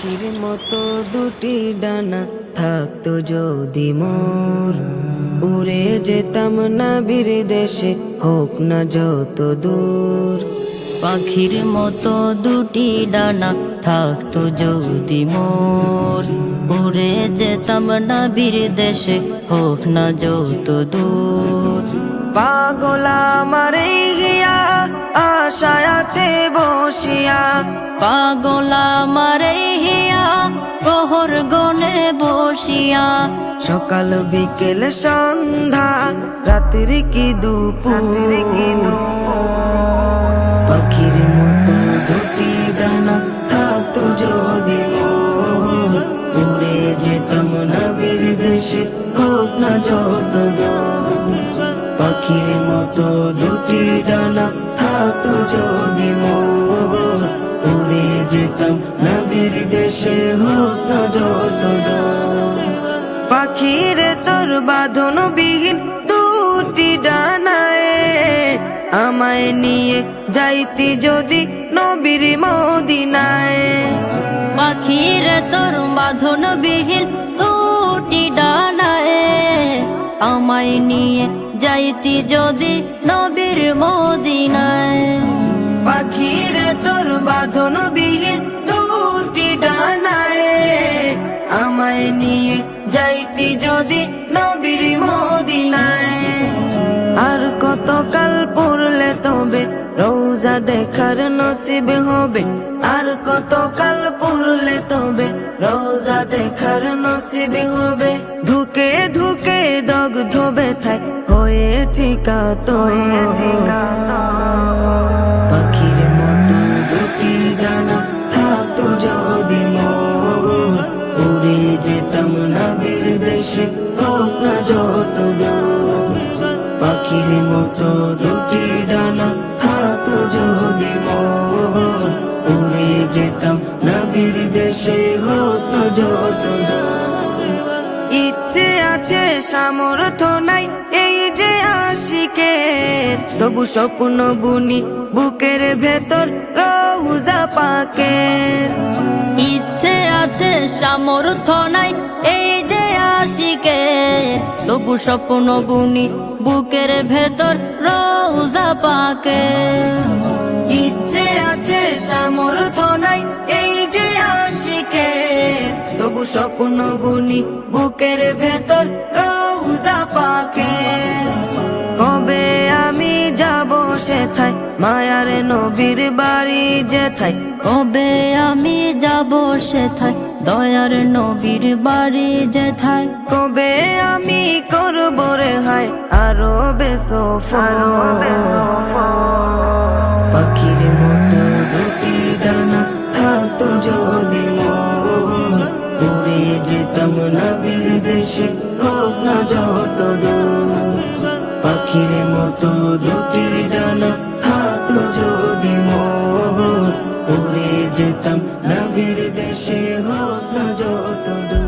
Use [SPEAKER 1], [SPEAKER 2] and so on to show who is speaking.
[SPEAKER 1] পাখির মতো দুটি ডানা থাকতো যদি মোর, উড়ে যেতাম নবীর দেশে, হোক না যত দূর।
[SPEAKER 2] পাখির মতো দুটি ডানা থাকতো যদি মোর, উড়ে যেতাম নবীর দেশে, হোক না যত দূর।
[SPEAKER 1] পাগল আমার এই হিয়া আশায় আছে বসিয়া,
[SPEAKER 2] পাগল আমার এই হিয়া প্রহর গনে বসিয়া।
[SPEAKER 1] সকাল বিকেল সন্ধ্যা রাত্রি কি দুপুর। পাখির মতো দুটি ডানা থাকতো যদি মোর, উড়ে যেতাম নবীর দেশে, হোক না যত দূর। পাখির মতো দুটি ডানা থাকতো যদি মোর, উড়ে যেতাম নবীর দেশে, হোক না যত দূর। পাখিরে তোর বাঁধন বিহীন দুটি ডানায়, আমায় নিয়ে যাইতি যদি নবীর মদিনায়।
[SPEAKER 2] পাখিরে তোর বাঁধন বিহীন দুটি ডানায়, আমায় নিয়ে যাইতি যদি নবীর মদিনায়।
[SPEAKER 1] পাখিরে তোর বাঁধন বিহীন দুটি ডানায়, আমায় নিয়ে যাইতি যদি নবীর মদিনায়। আর কতকাল পড়লে তবে রোজা দেখার নসিব হবে, আর কতকাল পড়লে তবে রোজা দেখার নসিব হবে। ধুকে ধুকে দগ্ধ ব্যথায় হয়েছি কাতর। পাখির মতো দুটি ডানা থাকতো যদি মোর, উড়ে যেতাম নবীর দেশে, হোক না যত দূর। পাখির মতো দুটি ডানা থাকতো যদি মোর, উড়ে যেতাম নবীর দেশে, হোক না যত দূর। ইচ্ছে আছে সামর্থ্য নাই এই যে আশিকের, তবু স্বপ্ন বুনি বুকের ভেতর রওজা পাকের।
[SPEAKER 2] ইচ্ছে আছে সামর্থ্য নাই এই যে আশিকের, তবু স্বপ্ন বুনি বুকের ভেতর রওজা পাকের।
[SPEAKER 1] ইচ্ছে আছে সামর্থ্য নাই এই যে আশিকের, তবু স্বপ্ন বুনি বুকের ভেতর রওজা পাকের। কবে আমি যাব সেথায় মায়ার নবীর বাড়ি যেথায়,
[SPEAKER 2] কবে আমি যাব সেথায় দয়ার নবীর বাড়ি যেথায়।
[SPEAKER 1] কবে আমি করব রেহাই আরো বেসফর। পাখির মতো দুটি ডানা থাকতো যদি মোর, উড়ে যেতাম নবীর দেশে, হোক না যত দূর। পাখির মতো দুটি ডানা থাকতো যদি মোর, উড়ে যেতাম নবীর দেশে, হোক না যত দূর।